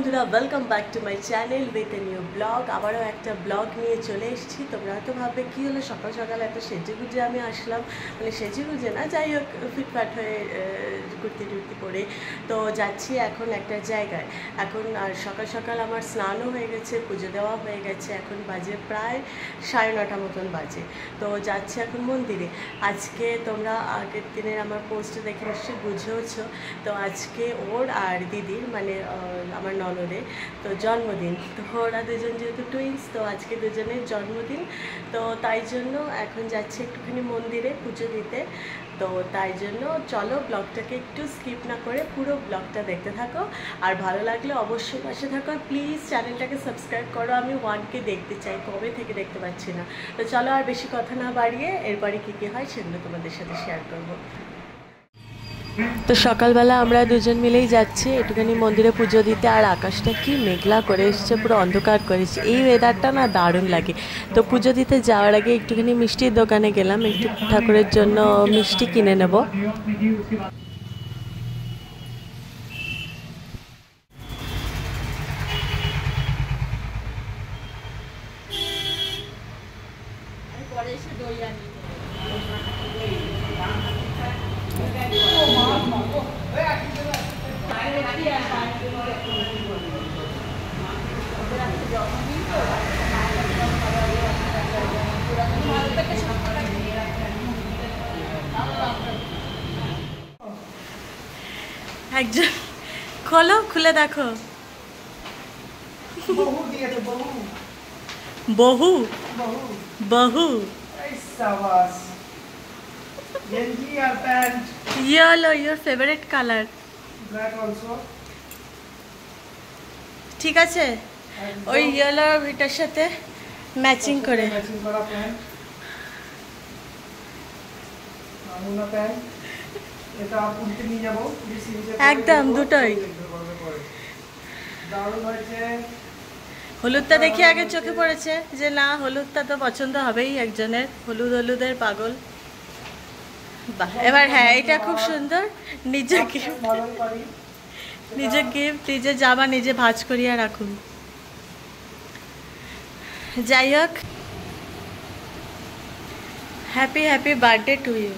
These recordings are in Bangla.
বন্ধুরা, welcome back to my channel with a new blog. আবারও একটা ব্লগ নিয়ে চলে এসেছি। তোমরা হয়তো ভাববে কী হলো, সকাল সকাল এত সেজেগুজে আমি আসলাম। মানে সেজেগুজে না, যাই হোক ফিটফাট হয়ে কুর্তি টুর্তি পরে তো যাচ্ছি এখন একটা জায়গায়। এখন আর সকাল সকাল আমার স্নানও হয়ে গেছে, পুজো দেওয়া হয়ে গেছে। এখন বাজে প্রায় 9:30 মতন বাজে। তো যাচ্ছি এখন মন্দিরে। আজকে তোমরা আগের দিনের আমার পোস্টে দেখে নিশ্চয়ই বুঝেওছ। তো আজকে ওর আর দিদির মানে আমার ননদের তো জন্মদিন। তো ওরা দুজন যেহেতু টুইন্স, তো আজকে দুজনের জন্মদিন। তো তাই জন্য এখন যাচ্ছি একটুখানি মন্দিরে পুজো দিতে। তো তাই জন্য চলো ব্লগটাকে একটু স্কিপ না করে পুরো ব্লগটা দেখতে থাকো। আর ভালো লাগলে অবশ্যই পাশে থাকো। আর প্লিজ চ্যানেলটাকে সাবস্ক্রাইব করো। আমি 1K দেখতে চাই, কবে থেকে দেখতে পাচ্ছি না। তো চলো আর বেশি কথা না বাড়িয়ে এরপরে কী কী হয় সেগুলো তোমাদের সাথে শেয়ার করবো। তো সকালবেলা আমরা দুজন মিলেই যাচ্ছি একটুখানি মন্দিরে পুজো দিতে। আর আকাশটা কি মেঘলা করে এসছে, পুরো অন্ধকার করেছে। এই ওয়েদারটা না দারুণ লাগে। তো পুজো দিতে যাওয়ার আগে একটুখানি মিষ্টির দোকানে গেলাম, একটু ঠাকুরের জন্য মিষ্টি কিনে নেব। একজন খোলো, খুলে দেখো। বহু বহু yellow, your favorite color. Black also. ঠিক আছে, ওই ইয়েলো ভিটার সাথে ম্যাচিং করে। ম্যাচিং করা প্যান্ট, আমুনা প্যান্ট। এটা আপুকে নিয়ে যাব একদম দুটোই। দারুণ হয়েছে। হলুদটা দেখে আগে চোখে পড়েছে যে না, হলুদটা তো পছন্দ হবেই একজনের, হলুদের পাগল। বাহ, এবার হ্যাঁ, এটা খুব সুন্দর। নিজে গিফট, নিজে জামা নিজে ভাঁজ করিয়া রাখুন। যাই হোক, হ্যাপি বার্থডে টু ইউ।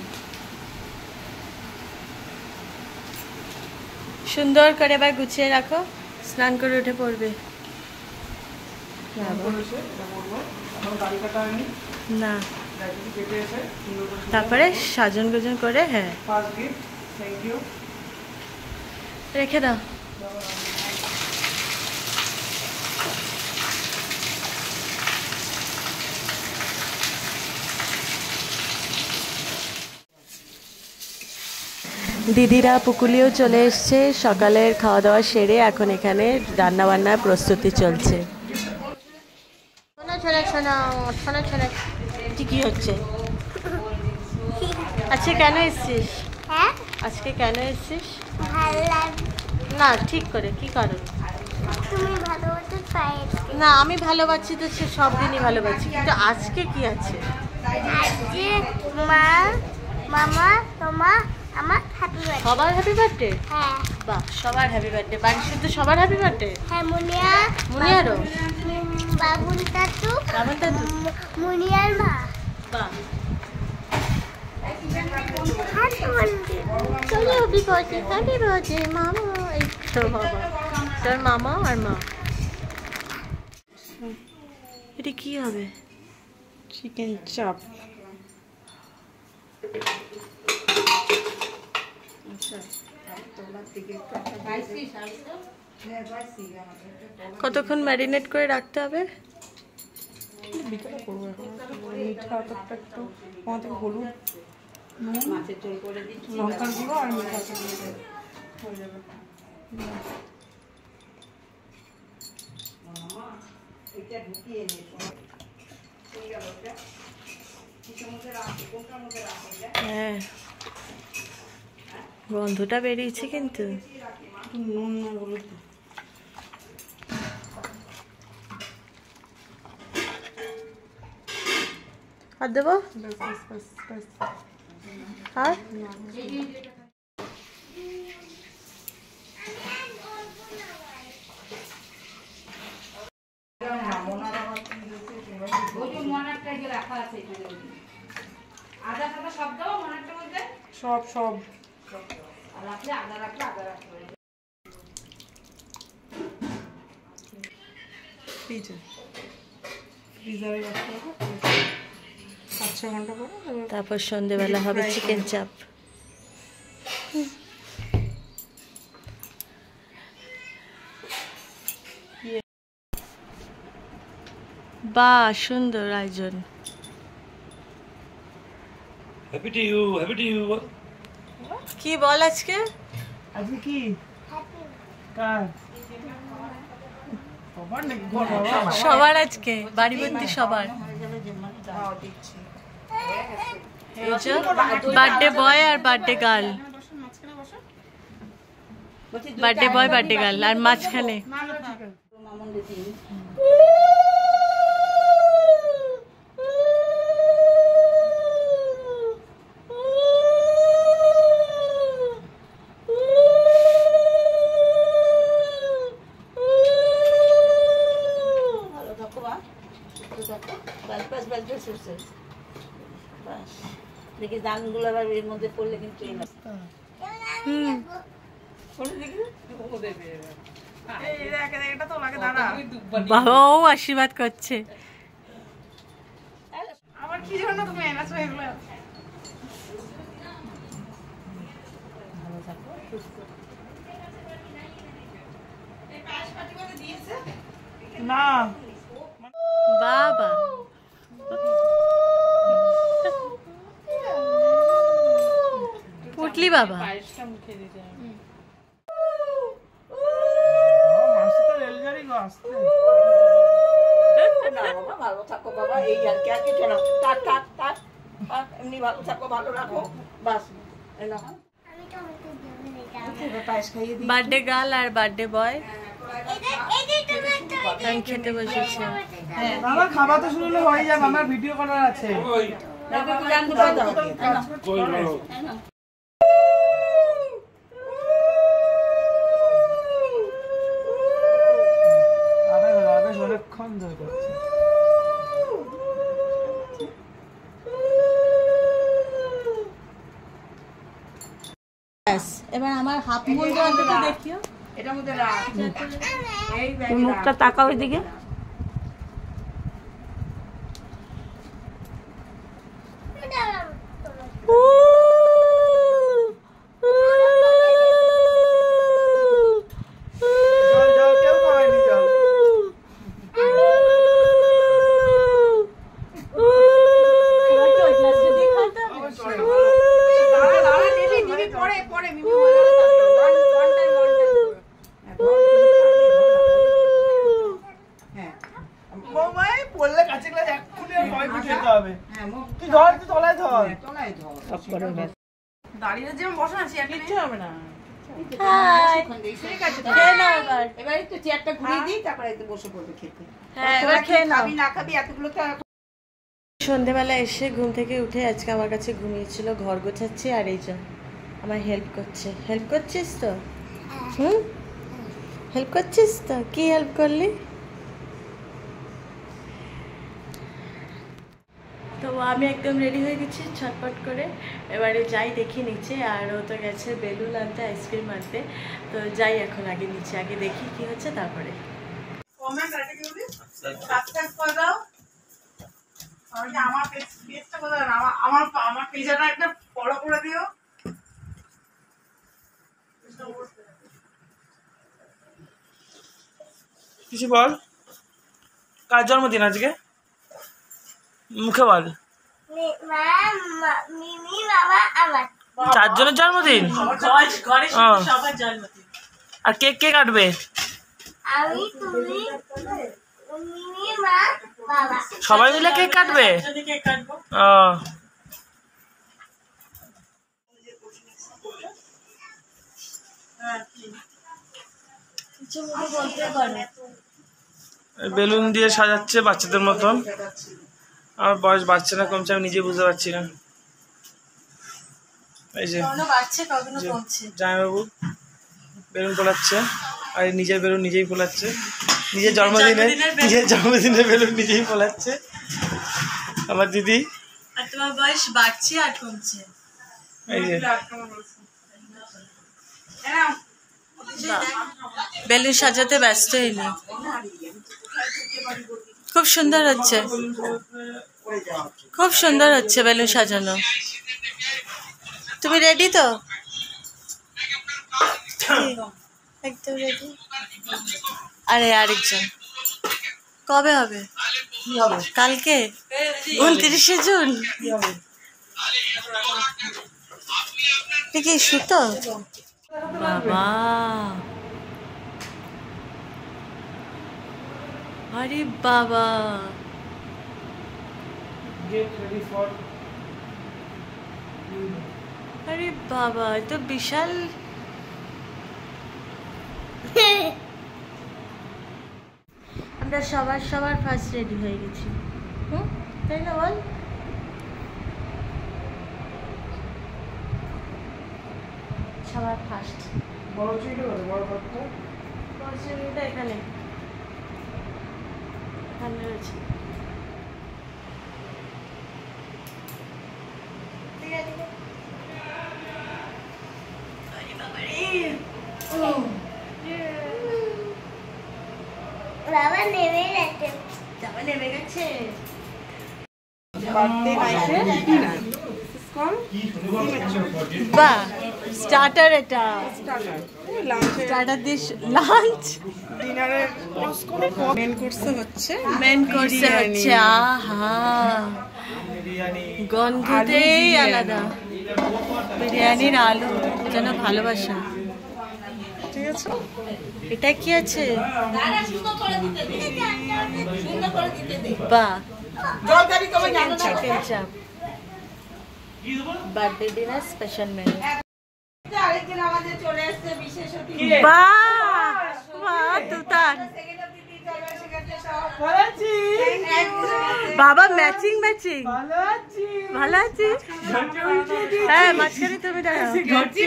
সুন্দর করে এবার গুছিয়ে রাখো, স্নান করে উঠে পড়বে। না, তারপরে সাজন গুজন করে হ্যাঁ রেখে দাও। দিদিরা পুকুলিও চলে এসছে। সকালের খাওয়া দাওয়া সেরে এখন এখানে রান্না বান্নার প্রস্তুতি চলছে। কি হচ্ছে? আজকে কেন এসছিস? আজকে কেন এসছিস? না, ঠিক করে কি কারণ? না, আমি ভালোবাসি তো, সে সব দিনই ভালোবাসি, কিন্তু আজকে কি আছে? সবার হ্যাপি বার্থডে। বাহ, সবার হ্যাপি বার্থডে। বাড়ি শুধু সবার হ্যাপি বার্থডে? মুনিয়ারও, বাবুন তাতু, মুনিয়ার মা। বাহ, মামা। এই তো বাবা, তোর মামা আর মা। এটা কি হবে? চিকেন চাপ। কতক্ষণ ম্যারিনেট করে রাখতে হবে? বিকেলে করবো এখন। মিঠা একটু আমার থেকে হলুদ, নুন, লঙ্কার গুঁড়ো আর মিঠা দিয়ে দেবে, হয়ে যাবে। হ্যাঁ, গন্ধটা বেরিয়েছে কিন্তু। নুন আর হলুদ আর দেবো? আর সব সব তারপর সন্ধ্যেবেলা হবে চিকেন চাপ। বাহ, সুন্দর আয়োজন। Happy to you, happy to you. কি বল আজকে? আজকে কি কার সবার আজকে বাড়ি ভর্তি সবার। বার্থডে বয় আর birthday girl, birthday boy birthday girl আর মাঝখানে দেখি দানগুলো আবার এর মধ্যে পড়লে কিন্তু বাবাও আশীর্বাদ করছে। আবার কি জন্য তুমি এনেছো এগুলো? না বাবা পুটলি বাবা ভালো থাকো বাবা, এই আর কি, আর কিছু না। থাক থাক থাক, এমনি ভালো থাকো, ভালো রাখো, বাস। বার্থডে গার্ল আর বার্থডে বয় খেতে বসেছে। বাবা খাবার তো শুরু হয়ে যাবে, আমার ভিডিও করার আছে। অনেকক্ষণ ধরে করছে। এবার আমার হাফ মুন্ডু অন্তত দেখিও। এটার মধ্যে এই মুখটা তাকাও এদিকে। দাঁড়িয়ে যেমন বসে আছি আর কিচ্ছু হবে না। এবার একটু চেয়ারটা ঘুরিয়ে দিই, তারপরে একটু বসে পড়বে খেতে। হ্যাঁ, এবার খেয়ে নাও। খাবি না খাবি এতগুলো তো। সন্ধ্যেবেলা এসে ঘুম থেকে উঠে আজকে আমার কাছে ঘুমিয়েছিল, ঘর গোছাচ্ছি আর এই যা আমার হেল্প করছে। হেল্প করছিস তো? হুম, হেল্প করছিস তো? কি হেল্প করলি? তো আমি একদম রেডি হয়ে গেছি ছটপট করে। এবারে যাই দেখি নিচে, আর ও তো গেছে বেলুন আনতে, আইসক্রিম আনতে। তো যাই এখন আগে নিচে, আগে দেখি কি হচ্ছে তারপরে। আমার পিজাটা একটা ফলো করে দিও। কিছু বল, কার জন্মদিন আজকে? মুখে বল। চারজনের জন্মদিন। আর কেক কে কাটবে? সবাই মিলে কেক কাটবে? বেলুন দিয়ে সাজাচ্ছে বাচ্চাদের মতন। আমার বয়স বাড়ছে না কমছে আমি নিজে বুঝতে পারছি না। এই যে জামাইবাবু বেলুন ফোলাচ্ছে, আর নিজের বেলুন নিজেই ফোলাচ্ছে। নিজের জন্মদিনে বেলুন নিজেই ফোলাচ্ছে আমার দিদি। আর তোমার বয়স বাড়ছে আর কমছে। বেলুন সাজাতে ব্যস্ত হইলে খুব সুন্দর হচ্ছে, খুব সুন্দর হচ্ছে বেলুন সাজানো। তুমি রেডি তো? একদম রেডি। আরে আরেকজন কবে হবে? কালকে 29শে জুন। কি সুতো বাবা, আরে বাবা, আরে বাবা তো বিশাল। আমরা সবার ফার্স্ট রেডি হয়ে গেছি, তাই না বল? সবার ফার্স্ট। বড় চুড়িটা এখানে রয়েছে। বাবা নেমে গেছে। বাহ, স্টার্টার। এটা স্টার্টার দিয়ে লাঞ্চ, ডিনারের কোর্স করে মেন কোর্সে হচ্ছে আহা গন্ধতেই আলাদা। বিরিয়ানির আলু যেন ভালোবাসা। ঠিক আছে, এটা কি আছে? বাহ, চিকেন চাপ, বার্থডে ডিনার স্পেশাল মেনু। বাবা ম্যাচিং ভালো আছি। হ্যাঁ, মাঝখানে তুমি ঘটি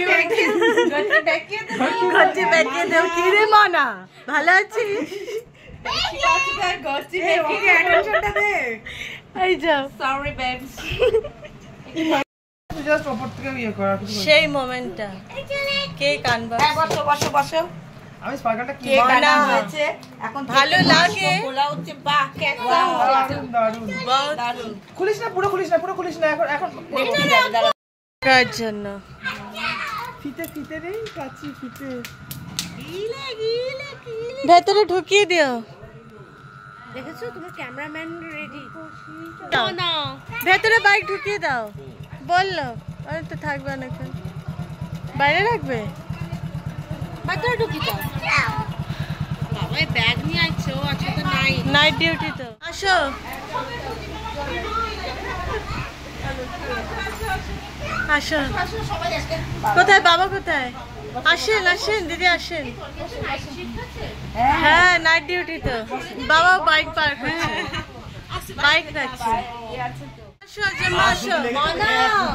বেঁকিয়ে দেও। কি রে মনা, ভালো আছি? এই যাও, সেই মোমেন্টটা কেক আনবা। বসো। আমি স্পার্কেলটা কি বানা হয়েছে এখন ভালো লাগে। বলা হচ্ছে বাহ, কেক দারুণ। খুলিস না, পুরো খুলিস না, এখন কার জন্য ফিতে নেই, কাচি ফিতে ভেতরে ঢুকিয়ে দিও। দেখেছো তোমার ক্যামেরাম্যান রেডি। না, ভেতরে বাইক ঢুকিয়ে দাও বললো। আরে তো থাকবে অনেকক্ষণ, বাইরে রাখবে। ভেতরে ঢুকি দাও। বাবা ব্যাগ নিয়ে আসছে, ও আজকে তো নাইট ডিউটি তো। আসো, আসো। কোথায় বাবা, কোথায়? আসেন দিদি, আসেন। হ্যাঁ, নাইট ডিউটি তো। বাবা বাইক পার করছে, বাইক রাখছে। আসো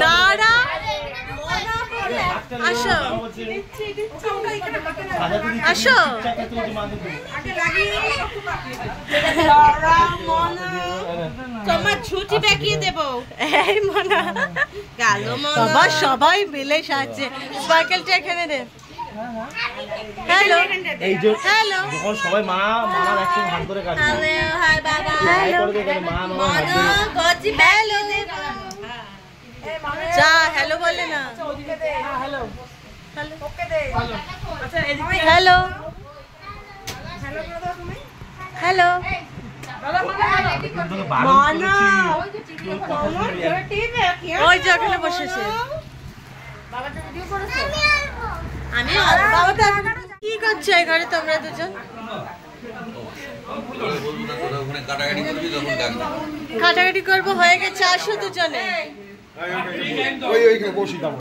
দাঁড়া, আসো আসো। তোমার ছুটি বেঁকিয়ে দেবো। এই মনা বাবা, সবাই মিলে সাজছে। স্পার্কেলটা এখানে দে। হ্যালো হ্যালো, যখন সবাই মামার একসঙ্গে হাত ধরে কাটবে। হাই বাবা। যা হ্যালো বলে না। Hello hello. ওই যে ওখানে বসেছে। আমি বাবা তো কি করছো এখানে তোমরা দুজন? কাটাকাটি করবো, হয়ে গেছে। আসো দুজনে,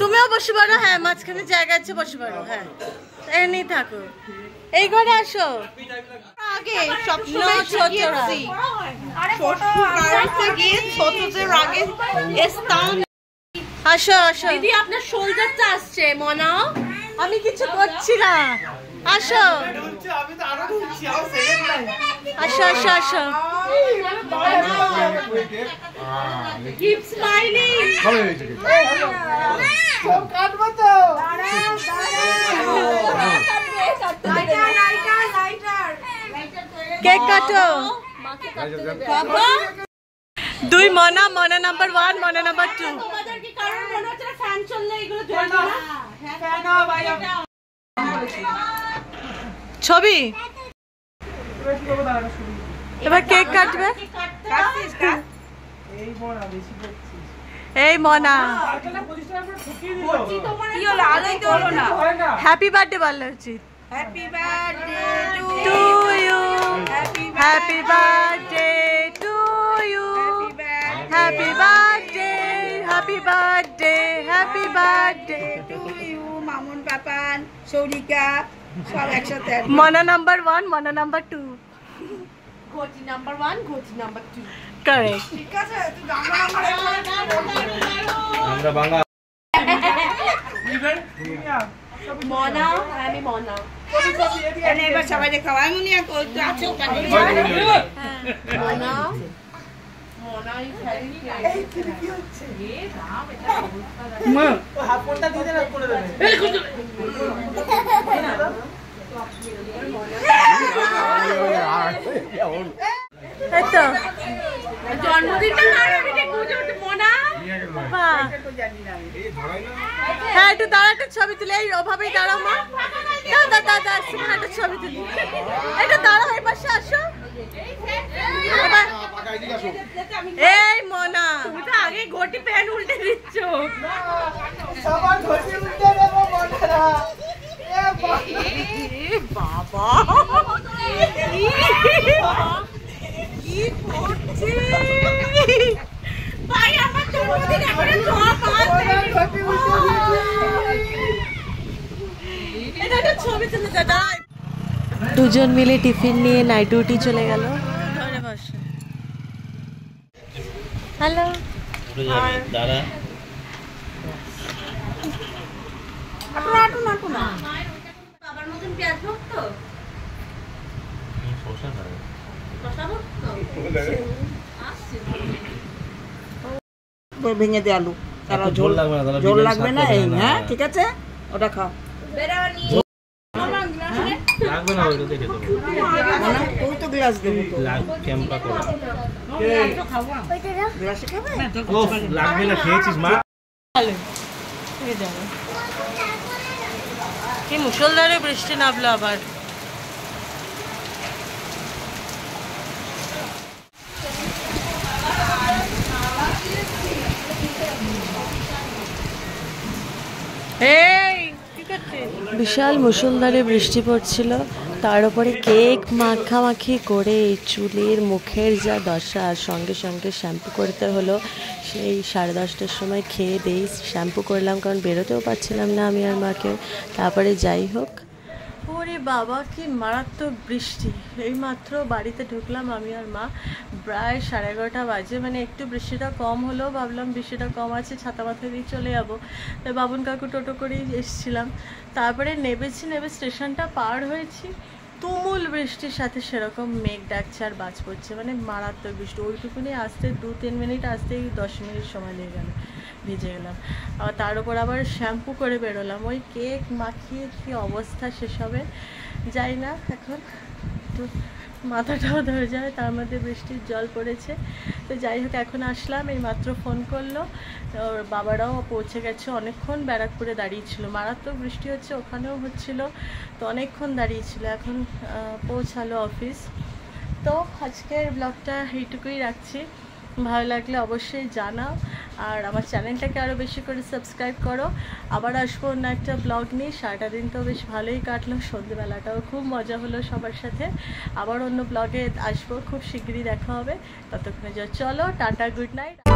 তুমিও বসে পারো। হ্যাঁ, মাঝখানে জায়গা আছে, বসে পারো। হ্যাঁ, এমনি থাকো। এই ঘরে আসো। আগে সবসময় ছোটরা ছোটদের আগে স্থান। আসো আসো দিদি, আপনার শোল্ডারটা আসছে। মনা, আমি কিছু করছি না। আসো আসো আসো আসো কেক কাটো দুই মনা মনা নাম্বার 1 মনা নাম্বার 2 ছবি এবার কেক কাটবে এই মনা হ্যাপি বার্থডে বলা উচিত happy birthday to you happy birthday to you happy birthday happy birthday happy birthday to you Mamun Papan Sourika সব একসাথে মনা নাম্বার 1 মনা নাম্বার 2 ঘটি নাম্বার 1 ঘটি নাম্বার 2 কারেক্ট ঠিক আছে তুই গাঙ্গা নাম্বার আমরা বাংলা মনা আমি মনা এনে এবার সবাই খাওয়াই মুনিয়া কই তো আছো কানে মনা মনা এই খাই এই কি হচ্ছে এ রাম এটা অবস্থা মা হাফ ফোনটা দিয়ে দেন করে দেবেন এই তো জন্মদিনটা না আমি বুঝে ওঠে মনা হ্যাঁ একটু দাঁড়া একটা ছবি তুলে এই ওভাবেই দাঁড়াও মা দাদা দাদা সুমন একটা ছবি তুলি একটু দাঁড়াও এই পাশে আসো এই মনা তুমি তো আগে ঘটি প্যান উল্টে দিচ্ছ সবার ঘষে উঠে দেবো মনেরা বাবা কি করছে ভাই আমার জন্মদিন এবারে সব ঘষে উঠে এটা একটা ছবি তুলে দাদা দুজন মিলে টিফিন নিয়ে নাইট ডিউটি চলে গেল হ্যালো দাদা বাবার মতন পেঁয়াজ ভক্ত ভেঙে দে আলু তারা ঝোল লাগবে না, তাহলে ঝোল বিরিয়ানি লাগবে না স্বাদ এই করবে না। হ্যাঁ ঠিক আছে ওটা খাও লাগবে না ওইটা দেখে দেবো ওই তো গ্লাস দেবো তো লাগ ক্যাম্পা করে গ্লাসে খাবে ওফ লাগবে না খেয়েছিস মা কি মুষলধারে বৃষ্টি নামলো আবার বিশাল মুষলধারে বৃষ্টি পড়ছিল তার উপরে কেক মাখামাখি করে চুলের মুখের যা দশা সঙ্গে সঙ্গে শ্যাম্পু করতে হলো সেই 10:30টার সময় খেয়ে দেই শ্যাম্পু করলাম কারণ বেরোতেও পারছিলাম না আমি আর মাকে তারপরে যাই হোক ওরে বাবা কি মারাত্মক বৃষ্টি এইমাত্র বাড়িতে ঢুকলাম আমি আর মা প্রায় 11:30 বাজে মানে একটু বৃষ্টিটা কম হলেও ভাবলাম বৃষ্টিটা কম আছে ছাতা মাথায় দিয়ে চলে যাবো তাই বাবুন কাকু টোটো করেই এসেছিলাম তারপরে নেবে স্টেশনটা পার হয়েছি তুমুল বৃষ্টির সাথে সেরকম মেঘ ডাকছে আর বাজ পড়ছে মানে মারাত্মক বৃষ্টি ওইটুকুনি আসতে 2-3 মিনিট আসতেই 10 মিনিট সময় লেগে গেল ভিজে গেলাম আর তার উপর আবার শ্যাম্পু করে বেরোলাম ওই কেক মাখিয়ে কী অবস্থা সেসবে যাই না এখন একটু মাথাটাও ধরে যায় তার মধ্যে বৃষ্টির জল পড়েছে তো যাই হোক এখন আসলাম এই মাত্র ফোন করলো ওর বাবারাও পৌঁছে গেছে অনেকক্ষণ ব্যারাকপুরে দাঁড়িয়েছিল মারাত্মক বৃষ্টি হচ্ছে ওখানেও হচ্ছিল তো অনেকক্ষণ দাঁড়িয়েছিল এখন পৌঁছালো অফিস তো আজকের ব্লগটা এইটুকুই রাখছি ভালো লাগলে অবশ্যই জানাও আর আমার চ্যানেলটাকে আরও বেশি করে সাবস্ক্রাইব করো আবার আসবো অন্য একটা ব্লগ নিয়ে সারাটা দিন তো বেশ ভালোই কাটলো সন্ধ্যেবেলাটাও খুব মজা হলো সবার সাথে আবার অন্য ব্লগে আসবো খুব শিগগিরই দেখা হবে ততক্ষণে চলো টাটা গুড নাইট